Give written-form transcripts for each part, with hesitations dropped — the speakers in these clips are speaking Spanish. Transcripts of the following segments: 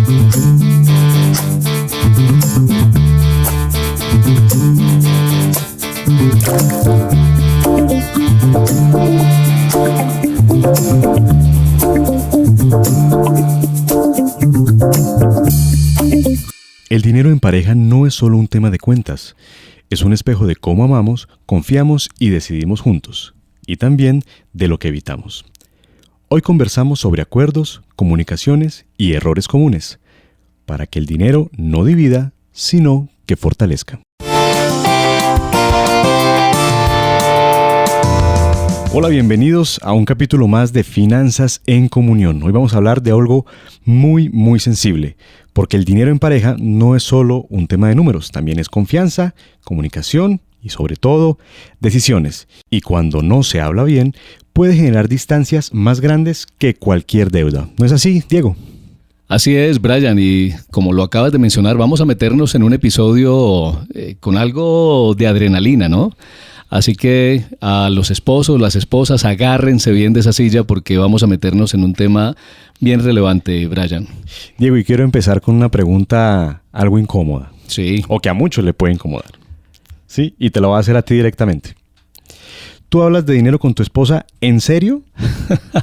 El dinero en pareja no es solo un tema de cuentas, es un espejo de cómo amamos, confiamos y decidimos juntos, y también de lo que evitamos. Hoy conversamos sobre acuerdos, comunicaciones y errores comunes, para que el dinero no divida, sino que fortalezca. Hola, bienvenidos a un capítulo más de Finanzas en Comunión. Hoy vamos a hablar de algo muy sensible, porque el dinero en pareja no es solo un tema de números, también es confianza, comunicación y sobre todo decisiones. Y cuando no se habla bien, puede generar distancias más grandes que cualquier deuda. ¿No es así, Diego? Así es, Brian, y como lo acabas de mencionar, vamos a meternos en un episodio con algo de adrenalina, ¿no? Así que a los esposos, las esposas, agárrense bien de esa silla porque vamos a meternos en un tema bien relevante, Brian. Diego, y quiero empezar con una pregunta algo incómoda. Sí. O que a muchos le puede incomodar. Sí, y te lo voy a hacer a ti directamente. ¿Tú hablas de dinero con tu esposa en serio?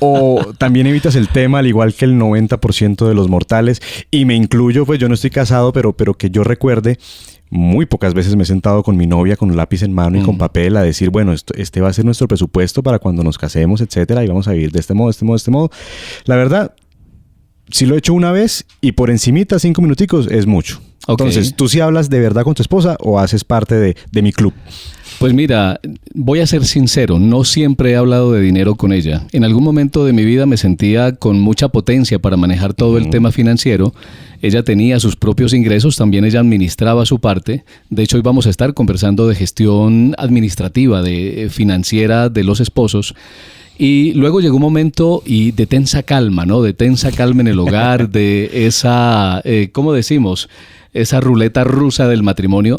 ¿O también evitas el tema al igual que el 90% de los mortales? Y me incluyo, pues yo no estoy casado, pero que yo recuerde, muy pocas veces me he sentado con mi novia con un lápiz en mano y con papel a decir, bueno, este va a ser nuestro presupuesto para cuando nos casemos, etcétera, y vamos a vivir de este modo. La verdad, si lo he hecho una vez y por encimita 5 minuticos es mucho. Okay. Entonces, ¿tú sí hablas de verdad con tu esposa o haces parte de mi club? Pues mira, voy a ser sincero, no siempre he hablado de dinero con ella. En algún momento de mi vida me sentía con mucha potencia para manejar todo el tema financiero. Ella tenía sus propios ingresos, también ella administraba su parte. De hecho, hoy vamos a estar conversando de gestión administrativa, financiera de los esposos. Y luego llegó un momento de tensa calma, ¿no? De tensa calma en el hogar, de esa, ¿cómo decimos? Esa ruleta rusa del matrimonio.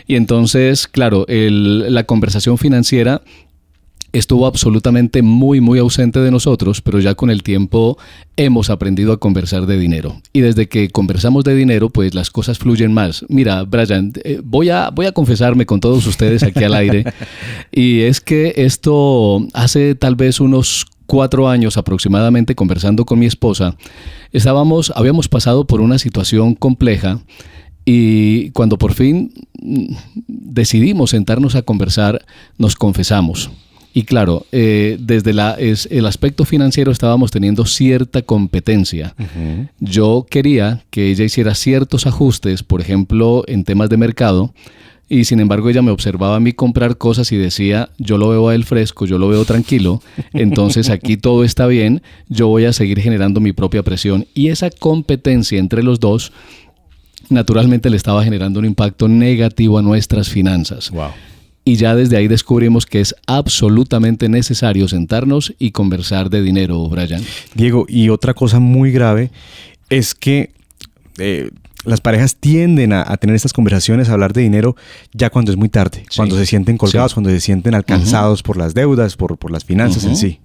Y entonces, claro, la conversación financiera estuvo absolutamente muy ausente de nosotros, pero ya con el tiempo hemos aprendido a conversar de dinero. Y desde que conversamos de dinero, pues las cosas fluyen más. Mira, Brian, voy a confesarme con todos ustedes aquí al aire. Y es que esto hace tal vez unos 4 años aproximadamente, conversando con mi esposa, habíamos pasado por una situación compleja. Y cuando por fin decidimos sentarnos a conversar, nos confesamos. Y claro, desde el aspecto financiero estábamos teniendo cierta competencia. Uh-huh. Yo quería que ella hiciera ciertos ajustes, por ejemplo, en temas de mercado, y sin embargo ella me observaba a mí comprar cosas y decía, yo lo veo a él fresco, yo lo veo tranquilo, entonces aquí todo está bien, yo voy a seguir generando mi propia presión. Y esa competencia entre los dos naturalmente le estaba generando un impacto negativo a nuestras finanzas. Wow. Y ya desde ahí descubrimos que es absolutamente necesario sentarnos y conversar de dinero, Brian. Diego, y otra cosa muy grave es que las parejas tienden a tener estas conversaciones, a hablar de dinero ya cuando es muy tarde, sí. Cuando se sienten colgados, sí. Cuando se sienten alcanzados por las deudas, por las finanzas en sí.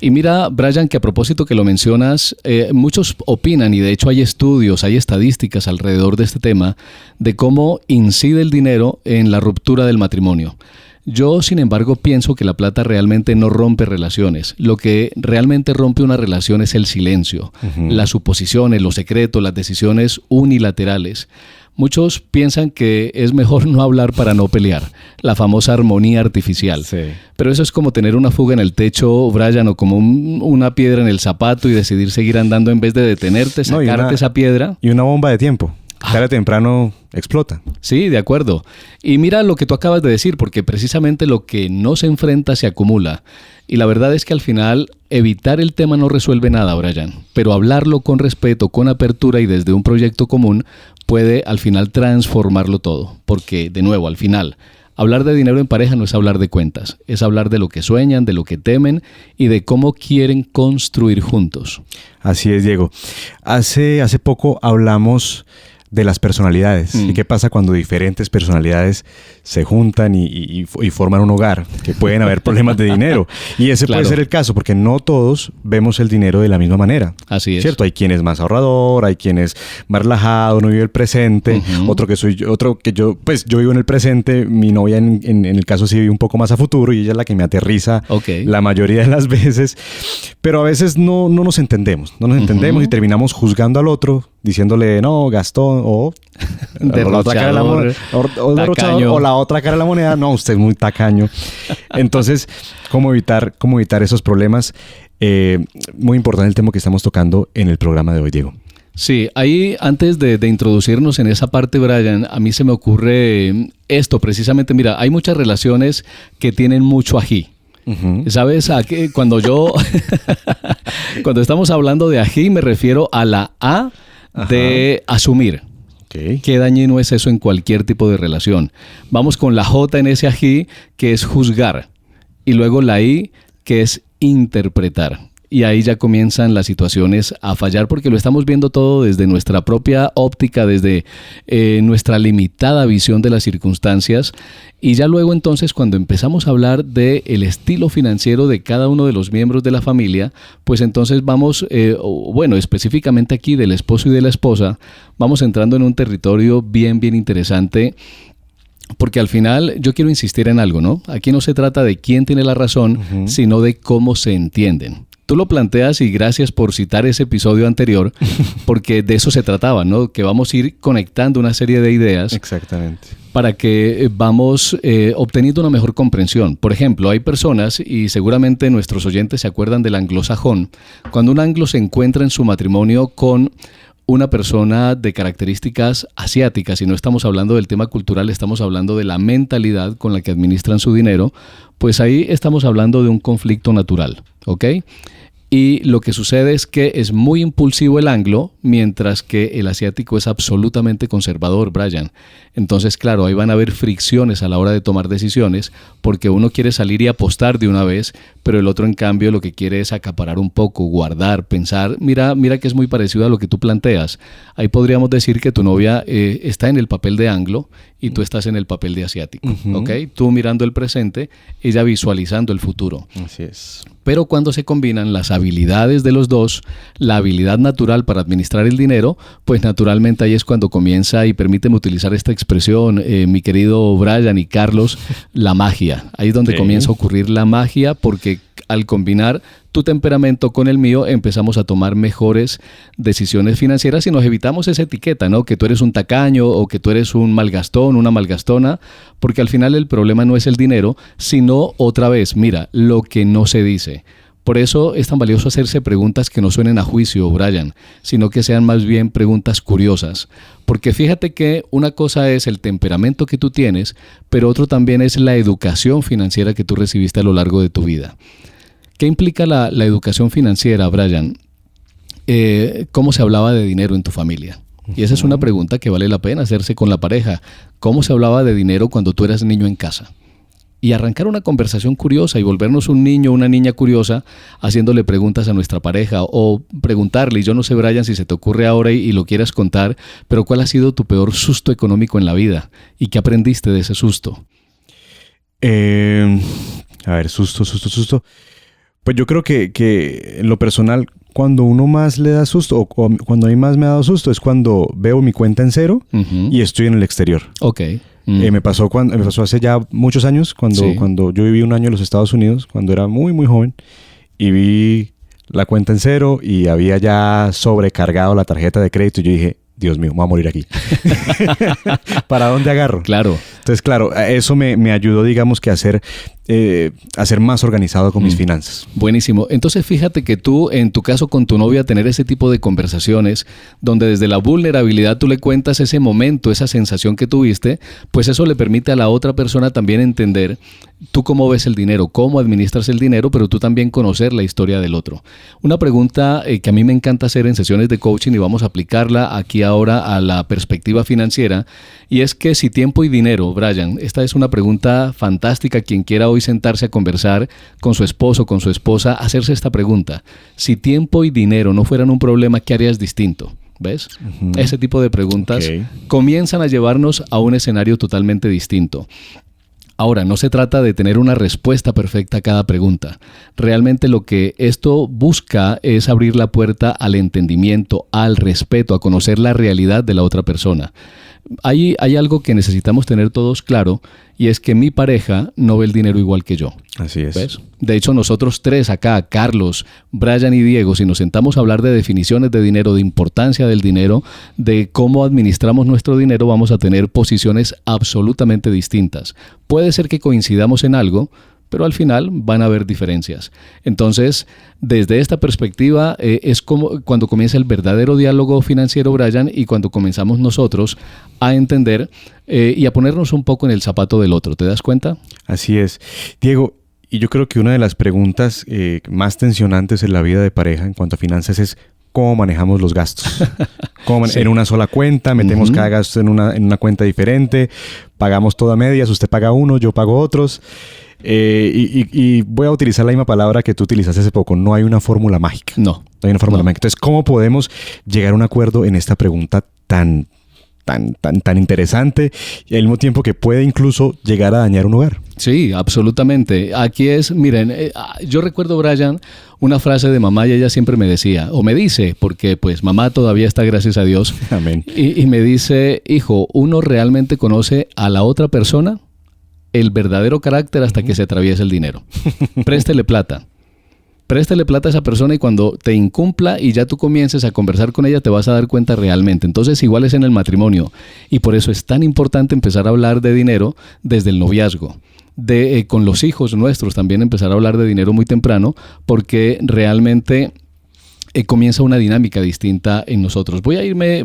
Y mira, Brian, que a propósito que lo mencionas, muchos opinan, y de hecho hay estudios, hay estadísticas alrededor de este tema, de cómo incide el dinero en la ruptura del matrimonio. Yo, sin embargo, pienso que la plata realmente no rompe relaciones. Lo que realmente rompe una relación es el silencio, las suposiciones, los secretos, las decisiones unilaterales. Muchos piensan que es mejor no hablar para no pelear, la famosa armonía artificial. Sí. Pero eso es como tener una fuga en el techo, Brian, o como una piedra en el zapato y decidir seguir andando en vez de detenerte, sacarte esa piedra. Y una bomba de tiempo. Tarde o temprano explota. Sí, de acuerdo. Y mira lo que tú acabas de decir, porque precisamente lo que no se enfrenta se acumula. Y la verdad es que al final evitar el tema no resuelve nada, Brian. Pero hablarlo con respeto, con apertura y desde un proyecto común puede al final transformarlo todo. Porque, de nuevo, al final, hablar de dinero en pareja no es hablar de cuentas. Es hablar de lo que sueñan, de lo que temen y de cómo quieren construir juntos. Así es, Diego. Hace poco hablamos de las personalidades. ¿Y qué pasa cuando diferentes personalidades se juntan y forman un hogar? Que pueden haber problemas de dinero. Y ese puede ser el caso, porque no todos vemos el dinero de la misma manera. Así es. ¿Cierto? Hay quien es más ahorrador, hay quien es más relajado, no vive el presente. Otro que yo, pues yo vivo en el presente. Mi novia en el caso sí vive un poco más a futuro y ella es la que me aterriza la mayoría de las veces. Pero a veces no nos entendemos. No nos entendemos y terminamos juzgando al otro, diciéndole, no, Gastón, o la otra cara de la moneda, o la otra cara de la moneda, no, usted es muy tacaño. Entonces, ¿cómo evitar esos problemas? Muy importante el tema que estamos tocando en el programa de hoy, Diego. Sí, ahí antes de introducirnos en esa parte, Brian, a mí se me ocurre esto precisamente. Mira, hay muchas relaciones que tienen mucho ají. ¿Sabes? Cuando estamos hablando de ají, me refiero a la A de asumir. Qué dañino es eso en cualquier tipo de relación. Vamos con la J en ese ají, que es juzgar. Y luego la I, que es interpretar. Y ahí ya comienzan las situaciones a fallar porque lo estamos viendo todo desde nuestra propia óptica, desde nuestra limitada visión de las circunstancias. Y ya luego entonces cuando empezamos a hablar del estilo financiero de cada uno de los miembros de la familia, pues entonces vamos, específicamente aquí del esposo y de la esposa, vamos entrando en un territorio bien interesante. Porque al final yo quiero insistir en algo, ¿no? Aquí no se trata de quién tiene la razón, sino de cómo se entienden. Tú lo planteas y gracias por citar ese episodio anterior, porque de eso se trataba, ¿no? Que vamos a ir conectando una serie de ideas. Exactamente. Para que vamos obteniendo una mejor comprensión. Por ejemplo, hay personas, y seguramente nuestros oyentes se acuerdan del anglosajón, cuando un anglo se encuentra en su matrimonio con una persona de características asiáticas, y no estamos hablando del tema cultural, estamos hablando de la mentalidad con la que administran su dinero, pues ahí estamos hablando de un conflicto natural, ¿ok? Y lo que sucede es que es muy impulsivo el anglo, mientras que el asiático es absolutamente conservador, Brian. Entonces, claro, ahí van a haber fricciones a la hora de tomar decisiones, porque uno quiere salir y apostar de una vez, pero el otro, en cambio, lo que quiere es acaparar un poco, guardar, pensar. Mira que es muy parecido a lo que tú planteas. Ahí podríamos decir que tu novia está en el papel de anglo y tú estás en el papel de asiático, ¿ok? Tú mirando el presente, ella visualizando el futuro. Así es. Pero cuando se combinan las habilidades de los dos, la habilidad natural para administrar el dinero, pues naturalmente ahí es cuando comienza, y permíteme utilizar esta expresión, mi querido Brian y Carlos, la magia. Ahí es donde comienza a ocurrir la magia, porque al combinar tu temperamento con el mío, empezamos a tomar mejores decisiones financieras y nos evitamos esa etiqueta, ¿no? Que tú eres un tacaño o que tú eres un malgastón, una malgastona, porque al final el problema no es el dinero, sino otra vez, mira, lo que no se dice. Por eso es tan valioso hacerse preguntas que no suenen a juicio, Brian, sino que sean más bien preguntas curiosas. Porque fíjate que una cosa es el temperamento que tú tienes, pero otro también es la educación financiera que tú recibiste a lo largo de tu vida. ¿Qué implica la educación financiera, Brian? ¿Cómo se hablaba de dinero en tu familia? Y esa es una pregunta que vale la pena hacerse con la pareja. ¿Cómo se hablaba de dinero cuando tú eras niño en casa? Y arrancar una conversación curiosa y volvernos un niño o una niña curiosa haciéndole preguntas a nuestra pareja, o preguntarle, y yo no sé, Brian, si se te ocurre ahora y lo quieras contar, pero ¿cuál ha sido tu peor susto económico en la vida? ¿Y qué aprendiste de ese susto? Susto. Pues yo creo que en lo personal, cuando uno más le da susto, o cuando a mí más me ha dado susto, es cuando veo mi cuenta en cero y estoy en el exterior. Ok. Me pasó hace ya muchos años, cuando yo viví un año en los Estados Unidos, cuando era muy, muy joven, y vi la cuenta en cero y había ya sobrecargado la tarjeta de crédito, y yo dije, Dios mío, me voy a morir aquí. ¿Para dónde agarro? Claro. Entonces, claro, eso me ayudó, digamos, que a ser más organizado con mis finanzas. Buenísimo. Entonces, fíjate que tú, en tu caso con tu novia, tener ese tipo de conversaciones donde desde la vulnerabilidad tú le cuentas ese momento, esa sensación que tuviste, pues eso le permite a la otra persona también entender tú cómo ves el dinero, cómo administras el dinero, pero tú también conocer la historia del otro. Una pregunta que a mí me encanta hacer en sesiones de coaching, y vamos a aplicarla aquí ahora a la perspectiva financiera, y es que si tiempo y dinero, Brian, esta es una pregunta fantástica. Quien quiera hoy sentarse a conversar con su esposo, con su esposa, hacerse esta pregunta: si tiempo y dinero no fueran un problema, ¿qué harías distinto? ¿Ves? Ese tipo de preguntas comienzan a llevarnos a un escenario totalmente distinto. Ahora, no se trata de tener una respuesta perfecta a cada pregunta. Realmente lo que esto busca es abrir la puerta al entendimiento, al respeto, a conocer la realidad de la otra persona. Hay algo que necesitamos tener todos claro, y es que mi pareja no ve el dinero igual que yo. Así es. ¿Ves? De hecho, nosotros tres acá, Carlos, Brian y Diego, si nos sentamos a hablar de definiciones de dinero, de importancia del dinero, de cómo administramos nuestro dinero, vamos a tener posiciones absolutamente distintas. Puede ser que coincidamos en algo, pero al final van a haber diferencias. Entonces, desde esta perspectiva, es como cuando comienza el verdadero diálogo financiero, Brian, y cuando comenzamos nosotros a entender y a ponernos un poco en el zapato del otro. ¿Te das cuenta? Así es. Diego, y yo creo que una de las preguntas más tensionantes en la vida de pareja en cuanto a finanzas es cómo manejamos los gastos. Sí. En una sola cuenta, metemos cada gasto en una cuenta diferente, pagamos todo a medias, usted paga uno, yo pago otros. Y voy a utilizar la misma palabra que tú utilizaste hace poco. No hay una fórmula mágica. No hay una fórmula mágica. Entonces, ¿cómo podemos llegar a un acuerdo en esta pregunta tan interesante y al mismo tiempo que puede incluso llegar a dañar un hogar? Sí, absolutamente. Aquí miren, yo recuerdo, Brian, una frase de mamá y ella siempre me decía, o me dice, porque pues mamá todavía está, gracias a Dios. Amén. Y me dice, hijo, uno realmente conoce a la otra persona el verdadero carácter hasta que se atraviesa el dinero. Préstele plata. Préstele plata a esa persona y cuando te incumpla y ya tú comiences a conversar con ella te vas a dar cuenta realmente. Entonces igual es en el matrimonio y por eso es tan importante empezar a hablar de dinero desde el noviazgo. Con los hijos nuestros también empezar a hablar de dinero muy temprano porque realmente comienza una dinámica distinta en nosotros. Voy a irme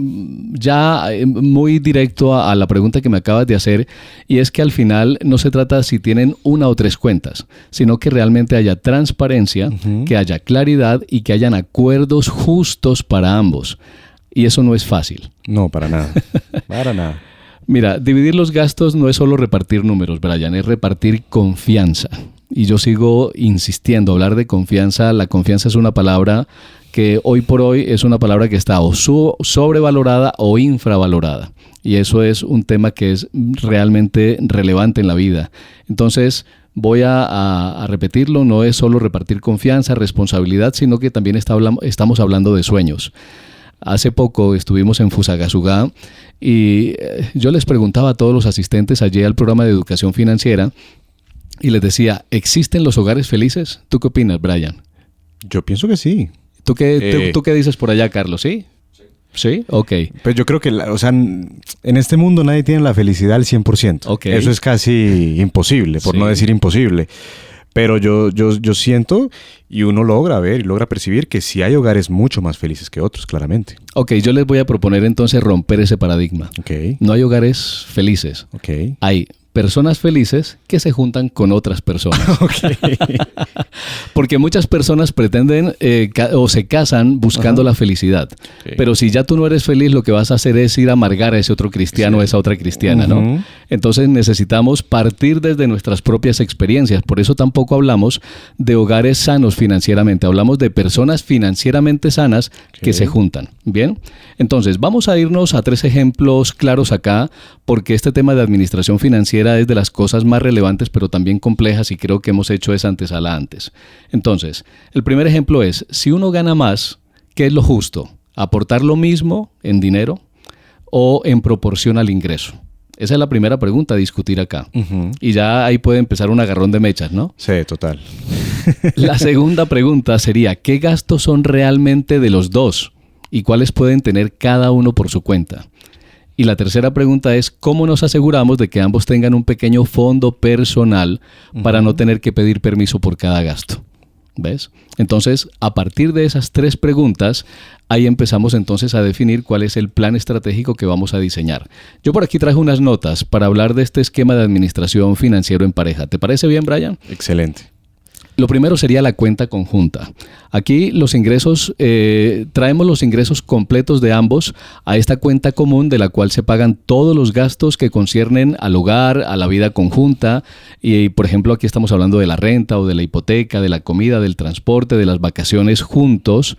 ya muy directo a la pregunta que me acabas de hacer y es que al final no se trata si tienen una o tres cuentas, sino que realmente haya transparencia, que haya claridad y que hayan acuerdos justos para ambos. Y eso no es fácil. No, para nada. Para nada. Mira, dividir los gastos no es solo repartir números, Brian, es repartir confianza. Y yo sigo insistiendo, hablar de confianza. La confianza es una palabra que hoy por hoy es una palabra que está o sobrevalorada o infravalorada. Y eso es un tema que es realmente relevante en la vida. Entonces, voy a repetirlo, no es solo repartir confianza, responsabilidad, sino que también estamos hablando de sueños. Hace poco estuvimos en Fusagasugá y yo les preguntaba a todos los asistentes allí al programa de educación financiera y les decía, ¿existen los hogares felices? ¿Tú qué opinas, Brian? Yo pienso que sí. ¿Tú qué dices por allá, Carlos? ¿Sí? ¿Sí? Ok. Pues yo creo que, en este mundo nadie tiene la felicidad al 100%. Okay. Eso es casi imposible, por no decir imposible. Pero yo siento y uno logra ver y logra percibir que sí hay hogares mucho más felices que otros, claramente. Ok, yo les voy a proponer entonces romper ese paradigma. Okay. No hay hogares felices. Okay. Hay personas felices que se juntan con otras personas. Okay. Porque muchas personas pretenden o se casan buscando la felicidad. Okay. Pero si ya tú no eres feliz, lo que vas a hacer es ir a amargar a ese otro cristiano o a esa otra cristiana, ¿no? Entonces necesitamos partir desde nuestras propias experiencias. Por eso tampoco hablamos de hogares sanos financieramente. Hablamos de personas financieramente sanas que se juntan. ¿Bien? Entonces, vamos a irnos a 3 ejemplos claros acá, porque este tema de administración financiera es de las cosas más relevantes, pero también complejas, y creo que hemos hecho esa antesala antes. Entonces, el primer ejemplo es, si uno gana más, ¿qué es lo justo? ¿Aportar lo mismo en dinero o en proporción al ingreso? Esa es la primera pregunta a discutir acá. Y ya ahí puede empezar un agarrón de mechas, ¿no? Sí, total. La segunda pregunta sería, ¿qué gastos son realmente de los dos? ¿Y cuáles pueden tener cada uno por su cuenta? Y la tercera pregunta es, ¿cómo nos aseguramos de que ambos tengan un pequeño fondo personal para no tener que pedir permiso por cada gasto? ¿Ves? Entonces, a partir de esas 3 preguntas, ahí empezamos entonces a definir cuál es el plan estratégico que vamos a diseñar. Yo por aquí traje unas notas para hablar de este esquema de administración financiero en pareja. ¿Te parece bien, Brian? Excelente. Lo primero sería la cuenta conjunta. Aquí los ingresos, traemos los ingresos completos de ambos a esta cuenta común de la cual se pagan todos los gastos que conciernen al hogar, a la vida conjunta. Y por ejemplo, aquí estamos hablando de la renta o de la hipoteca, de la comida, del transporte, de las vacaciones juntos.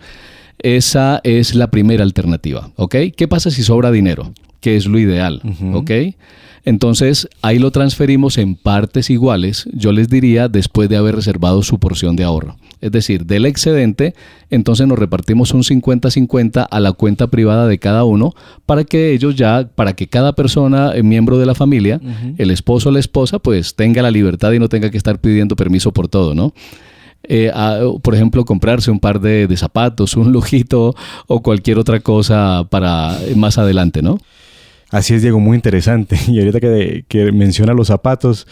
Esa es la primera alternativa, ¿ok? ¿Qué pasa si sobra dinero? Que es lo ideal, ¿ok? Entonces, ahí lo transferimos en partes iguales, yo les diría, después de haber reservado su porción de ahorro. Es decir, del excedente, entonces nos repartimos un 50-50 a la cuenta privada de cada uno para que cada persona, miembro de la familia, el esposo o la esposa, pues tenga la libertad y no tenga que estar pidiendo permiso por todo, ¿no? Por ejemplo, comprarse un par de zapatos, un lujito o cualquier otra cosa para más adelante, ¿no? Así es, Diego, muy interesante. Y ahorita que menciona los zapatos,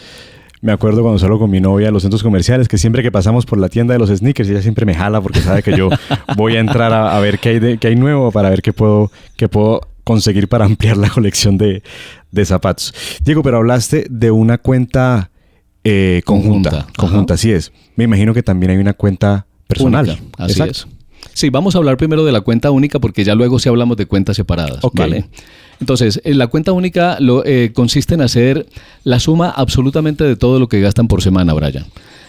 me acuerdo cuando salgo con mi novia a los centros comerciales, que siempre que pasamos por la tienda de los sneakers, ella siempre me jala porque sabe que yo voy a entrar a ver qué hay nuevo para ver qué puedo conseguir para ampliar la colección de zapatos. Diego, pero hablaste de una cuenta conjunta, así es. Me imagino que también hay una cuenta personal. Única, así es. Sí, vamos a hablar primero de la cuenta única porque ya luego sí hablamos de cuentas separadas. Okay. ¿Vale? Entonces, la cuenta única consiste en hacer la suma absolutamente de todo lo que gastan por semana, Brian.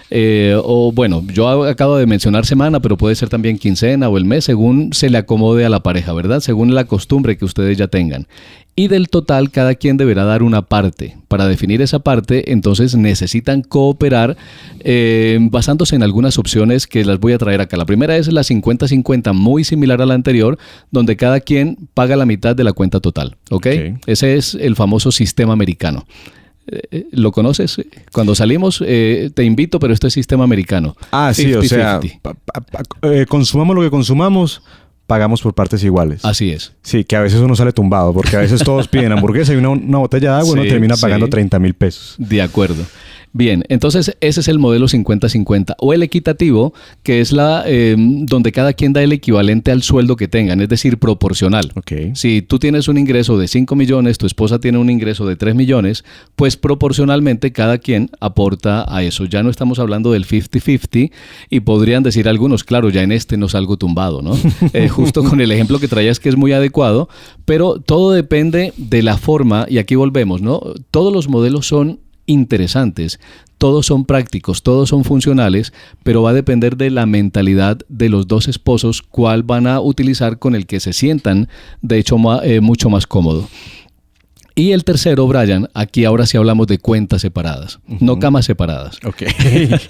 Yo acabo de mencionar semana, pero puede ser también quincena o el mes, según se le acomode a la pareja, ¿verdad? Según la costumbre que ustedes ya tengan. Y del total, cada quien deberá dar una parte. Para definir esa parte, entonces necesitan cooperar basándose en algunas opciones que las voy a traer acá. La primera es la 50-50, muy similar a la anterior, donde cada quien paga la mitad de la cuenta total. ¿Ok? Ese es el famoso sistema americano. ¿Lo conoces? Cuando salimos te invito, pero esto es sistema americano. Ah, 50, sí, o sea, consumamos lo que consumamos, pagamos por partes iguales. Así es. Sí, que a veces uno sale tumbado, porque a veces todos piden hamburguesa y una botella de agua, uno termina pagando 30,000 pesos. De acuerdo. Bien, entonces ese es el modelo 50-50 o el equitativo, que es donde cada quien da el equivalente al sueldo que tengan, es decir, proporcional. Okay. Si tú tienes un ingreso de 5 millones, tu esposa tiene un ingreso de 3 millones, pues proporcionalmente cada quien aporta a eso. Ya no estamos hablando del 50-50 y podrían decir algunos, claro, ya en este no salgo tumbado, ¿no? Justo con el ejemplo que traías que es muy adecuado, pero todo depende de la forma y aquí volvemos, ¿no? Todos los modelos son interesantes, todos son prácticos, todos son funcionales, pero va a depender de la mentalidad de los dos esposos, cuál van a utilizar con el que se sientan, de hecho, mucho más cómodo. Y el tercero, Brian, aquí ahora sí hablamos de cuentas separadas, no camas separadas. Ok,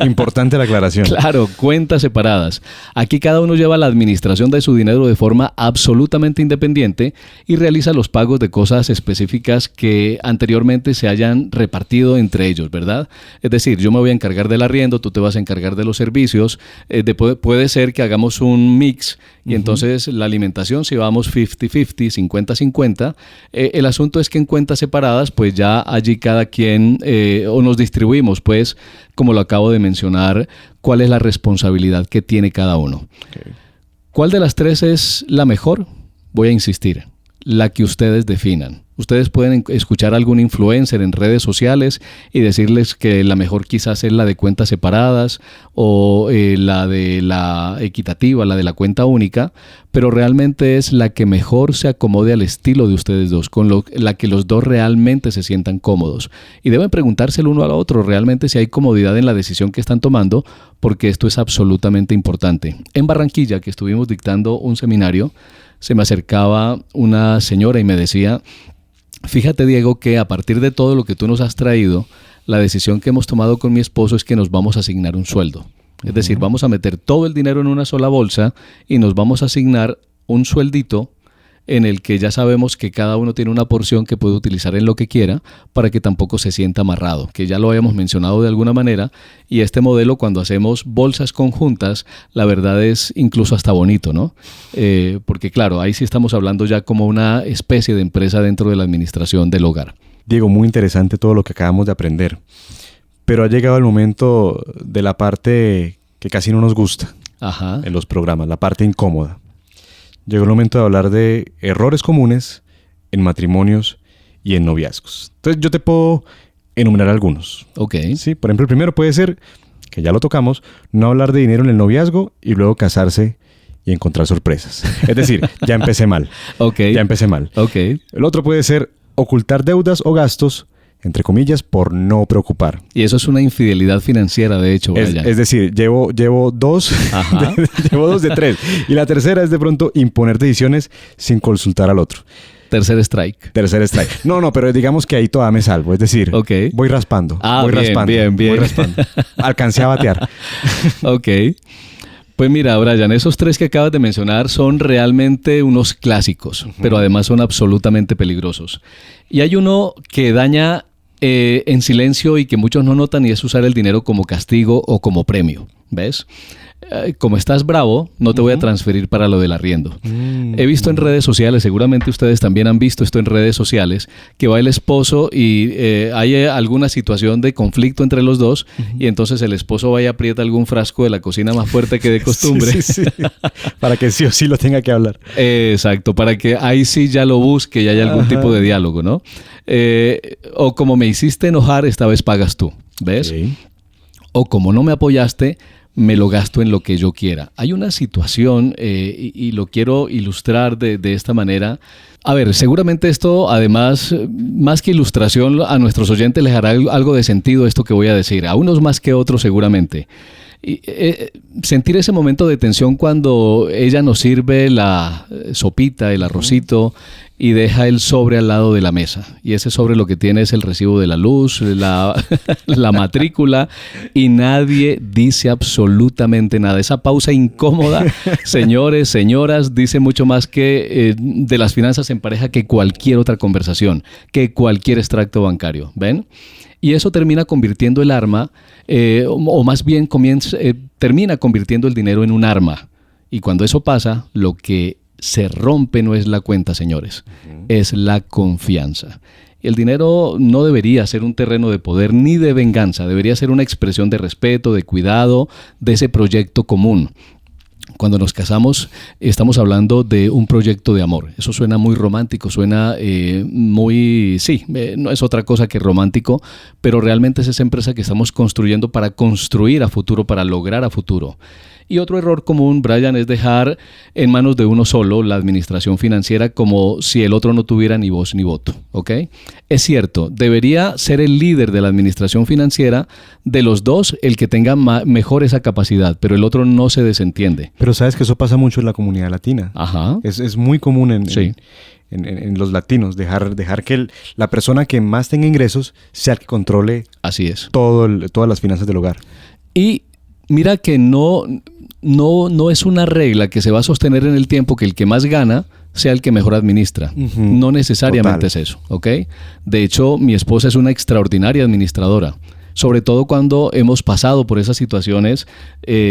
importante la aclaración. Claro, cuentas separadas. Aquí cada uno lleva la administración de su dinero de forma absolutamente independiente y realiza los pagos de cosas específicas que anteriormente se hayan repartido entre ellos, ¿verdad? Es decir, yo me voy a encargar del arriendo, tú te vas a encargar de los servicios, puede ser que hagamos un mix y entonces la alimentación, si vamos 50-50, 50-50, el asunto es que en cuentas separadas, pues ya allí cada quien o nos distribuimos, pues, como lo acabo de mencionar, cuál es la responsabilidad que tiene cada uno. Okay. ¿Cuál de las tres es la mejor? Voy a insistir, la que ustedes definan. Ustedes pueden escuchar a algún influencer en redes sociales y decirles que la mejor quizás es la de cuentas separadas o la de la equitativa, la de la cuenta única, pero realmente es la que mejor se acomode al estilo de ustedes dos, la que los dos realmente se sientan cómodos. Y deben preguntarse el uno al otro realmente si hay comodidad en la decisión que están tomando, porque esto es absolutamente importante. En Barranquilla, que estuvimos dictando un seminario, se me acercaba una señora y me decía: fíjate, Diego, que a partir de todo lo que tú nos has traído, la decisión que hemos tomado con mi esposo es que nos vamos a asignar un sueldo. Es decir, vamos a meter todo el dinero en una sola bolsa y nos vamos a asignar un sueldito en el que ya sabemos que cada uno tiene una porción que puede utilizar en lo que quiera para que tampoco se sienta amarrado, que ya lo habíamos mencionado de alguna manera, y este modelo cuando hacemos bolsas conjuntas, la verdad es incluso hasta bonito, ¿no? Porque claro, ahí sí estamos hablando ya como una especie de empresa dentro de la administración del hogar. Diego, muy interesante todo lo que acabamos de aprender, pero ha llegado el momento de la parte que casi no nos gusta en los programas, la parte incómoda. Llegó el momento de hablar de errores comunes en matrimonios y en noviazgos. Entonces yo te puedo enumerar algunos. Ok. Sí, por ejemplo, el primero puede ser, que ya lo tocamos, no hablar de dinero en el noviazgo y luego casarse y encontrar sorpresas. Es decir, ya empecé mal. Ok. Ya empecé mal. Ok. El otro puede ser ocultar deudas o gastos entre comillas, por no preocupar. Y eso es una infidelidad financiera, de hecho, Brian. Es decir, llevo dos, llevo 2 de 3. Y la tercera es de pronto imponer decisiones sin consultar al otro. Tercer strike. No, pero digamos que ahí todavía me salvo. Es decir, voy raspando. Voy raspando. Alcancé a batear. Ok. Pues mira, Brian, esos 3 que acabas de mencionar son realmente unos clásicos, pero además son absolutamente peligrosos. Y hay uno que daña en silencio y que muchos no notan, y es usar el dinero como castigo o como premio. ¿Ves? Como estás bravo, no te voy a transferir para lo del arriendo. He visto en redes sociales, seguramente ustedes también han visto esto en redes sociales, que va el esposo y hay alguna situación de conflicto entre los dos, y entonces el esposo va y aprieta algún frasco de la cocina más fuerte que de costumbre. Sí. Para que sí o sí lo tenga que hablar. Exacto, para que ahí sí ya lo busque y haya algún tipo de diálogo, ¿no? O como me hiciste enojar, esta vez pagas tú, ¿ves? Okay. O como no me apoyaste, me lo gasto en lo que yo quiera. Hay una situación, y lo quiero ilustrar de esta manera. A ver, seguramente esto, además, más que ilustración, a nuestros oyentes les hará algo de sentido esto que voy a decir. A unos más que a otros, seguramente. Y, sentir ese momento de tensión cuando ella nos sirve la sopita, el arrocito, y deja el sobre al lado de la mesa. Y ese sobre lo que tiene es el recibo de la luz, la matrícula, y nadie dice absolutamente nada. Esa pausa incómoda, señores, señoras, dice mucho más que de las finanzas en pareja que cualquier otra conversación, que cualquier extracto bancario. ¿Ven? Y eso termina convirtiendo el arma, o más bien termina convirtiendo el dinero en un arma. Y cuando eso pasa, lo que se rompe no es la cuenta, señores, es la confianza. El dinero no debería ser un terreno de poder ni de venganza, debería ser una expresión de respeto, de cuidado, de ese proyecto común. Cuando nos casamos, estamos hablando de un proyecto de amor. Eso suena muy romántico, suena muy... Sí, no es otra cosa que romántico, pero realmente es esa empresa que estamos construyendo para construir a futuro, para lograr a futuro. Y otro error común, Brian, es dejar en manos de uno solo la administración financiera como si el otro no tuviera ni voz ni voto, ¿ok? Es cierto, debería ser el líder de la administración financiera de los dos el que tenga mejor esa capacidad, pero el otro no se desentiende. Pero sabes que eso pasa mucho en la comunidad latina. Ajá. Es muy común en los latinos, dejar que la persona que más tenga ingresos sea el que controle Así es. todas las finanzas del hogar. Y mira que no es una regla que se va a sostener en el tiempo que el que más gana sea el que mejor administra. No necesariamente es eso, ¿ok? De hecho, mi esposa es una extraordinaria administradora, sobre todo cuando hemos pasado por esas situaciones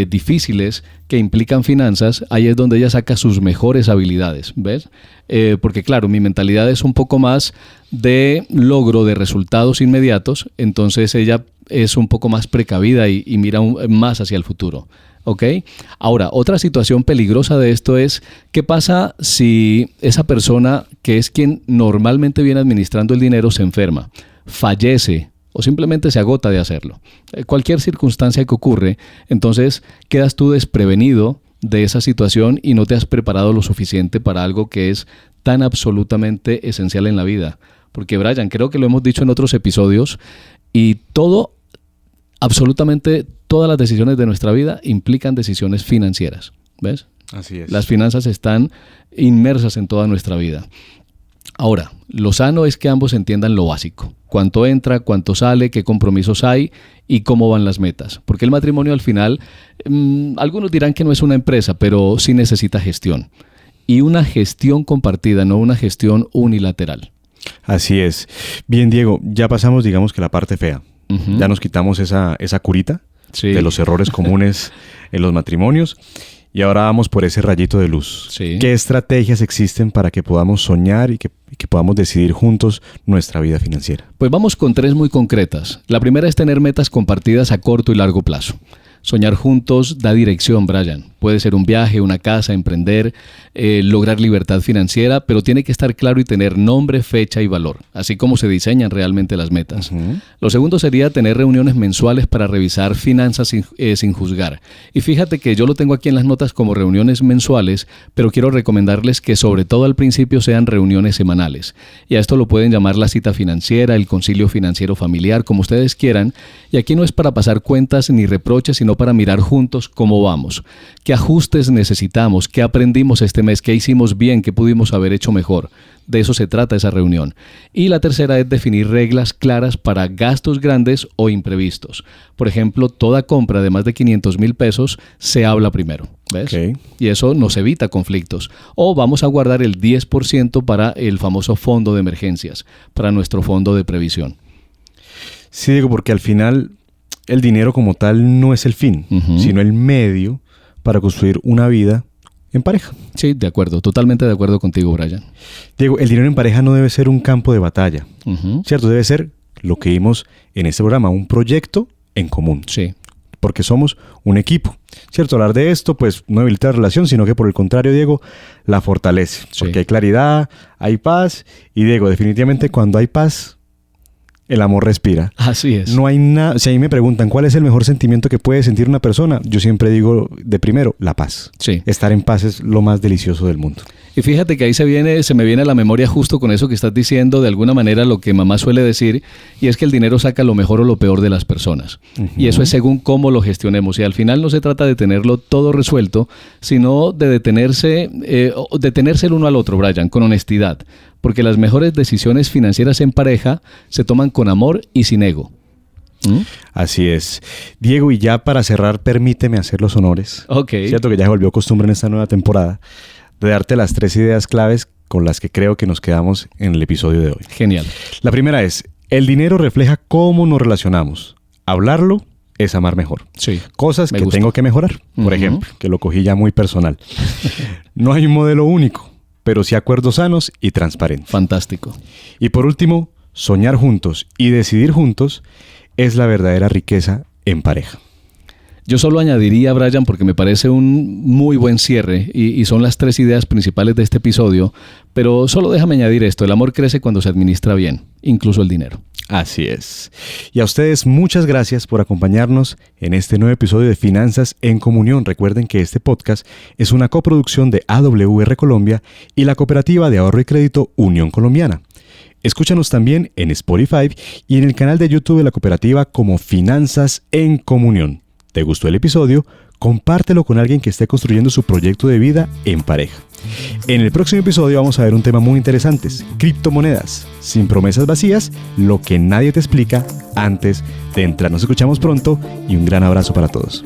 difíciles que implican finanzas. Ahí es donde ella saca sus mejores habilidades, ¿ves? Porque claro, mi mentalidad es un poco más de logro de resultados inmediatos, entonces ella es un poco más precavida y mira más hacia el futuro. ¿Ok? Ahora, otra situación peligrosa de esto es, ¿qué pasa si esa persona que es quien normalmente viene administrando el dinero se enferma, fallece o simplemente se agota de hacerlo? Cualquier circunstancia que ocurre, entonces quedas tú desprevenido de esa situación y no te has preparado lo suficiente para algo que es tan absolutamente esencial en la vida. Porque, Brian, creo que lo hemos dicho en otros episodios, y absolutamente todas las decisiones de nuestra vida implican decisiones financieras, ¿ves? Así es. Las finanzas están inmersas en toda nuestra vida. Ahora, lo sano es que ambos entiendan lo básico. Cuánto entra, cuánto sale, qué compromisos hay y cómo van las metas. Porque el matrimonio al final, algunos dirán que no es una empresa, pero sí necesita gestión. Y una gestión compartida, no una gestión unilateral. Así es. Bien, Diego, ya pasamos, digamos que la parte fea. Ya nos quitamos esa curita de los errores comunes en los matrimonios y ahora vamos por ese rayito de luz. Sí. ¿Qué estrategias existen para que podamos soñar y que podamos decidir juntos nuestra vida financiera? Pues vamos con 3 muy concretas. La primera es tener metas compartidas a corto y largo plazo. Soñar juntos da dirección, Brian. Puede ser un viaje, una casa, emprender, lograr libertad financiera, pero tiene que estar claro y tener nombre, fecha y valor, así como se diseñan realmente las metas. Lo segundo sería tener reuniones mensuales para revisar finanzas sin juzgar. Y fíjate que yo lo tengo aquí en las notas como reuniones mensuales, pero quiero recomendarles que sobre todo al principio sean reuniones semanales. Y a esto lo pueden llamar la cita financiera, el concilio financiero familiar, como ustedes quieran. Y aquí no es para pasar cuentas ni reproches, sino para mirar juntos cómo vamos, qué ajustes necesitamos, qué aprendimos este mes, qué hicimos bien, qué pudimos haber hecho mejor. De eso se trata esa reunión. Y la tercera es definir reglas claras para gastos grandes o imprevistos. Por ejemplo, toda compra de más de 500,000 pesos se habla primero. ¿Ves? Okay. Y eso nos evita conflictos. O vamos a guardar el 10% para el famoso fondo de emergencias, para nuestro fondo de previsión. Sí, Diego, porque al final el dinero como tal no es el fin, sino el medio para construir una vida en pareja. Sí, de acuerdo, totalmente de acuerdo contigo, Brian. Diego, el dinero en pareja no debe ser un campo de batalla, ¿cierto? Debe ser lo que vimos en este programa, un proyecto en común. Sí. Porque somos un equipo, ¿cierto? Hablar de esto, pues, no debilita la relación, sino que por el contrario, Diego, la fortalece. Sí. Porque hay claridad, hay paz, y Diego, definitivamente cuando hay paz, el amor respira. Así es. No hay nada. Si a mí me preguntan cuál es el mejor sentimiento que puede sentir una persona, yo siempre digo de primero, la paz. Sí. Estar en paz es lo más delicioso del mundo. Y fíjate que ahí se me viene a la memoria justo con eso que estás diciendo, de alguna manera lo que mamá suele decir, y es que el dinero saca lo mejor o lo peor de las personas. Y eso es según cómo lo gestionemos. Y al final no se trata de tenerlo todo resuelto, sino de detenerse el uno al otro, Brian, con honestidad. Porque las mejores decisiones financieras en pareja se toman con amor y sin ego. Así es. Diego, y ya para cerrar, permíteme hacer los honores. Ok. Cierto que ya se volvió costumbre en esta nueva temporada de darte las 3 ideas claves con las que creo que nos quedamos en el episodio de hoy. Genial. La primera es, el dinero refleja cómo nos relacionamos. Hablarlo es amar mejor. Sí. Cosas que tengo que mejorar. Por ejemplo, que lo cogí ya muy personal. No hay un modelo único, pero sí acuerdos sanos y transparentes. Fantástico. Y por último, soñar juntos y decidir juntos es la verdadera riqueza en pareja. Yo solo añadiría, Brian, porque me parece un muy buen cierre y son las 3 ideas principales de este episodio, pero solo déjame añadir esto, el amor crece cuando se administra bien, incluso el dinero. Así es. Y a ustedes muchas gracias por acompañarnos en este nuevo episodio de Finanzas en Comunión. Recuerden que este podcast es una coproducción de AWR Colombia y la Cooperativa de Ahorro y Crédito Unión Colombiana. Escúchanos también en Spotify y en el canal de YouTube de la cooperativa como Finanzas en Comunión. ¿Te gustó el episodio? Compártelo con alguien que esté construyendo su proyecto de vida en pareja. En el próximo episodio vamos a ver un tema muy interesante, criptomonedas, sin promesas vacías, lo que nadie te explica antes de entrar. Nos escuchamos pronto y un gran abrazo para todos.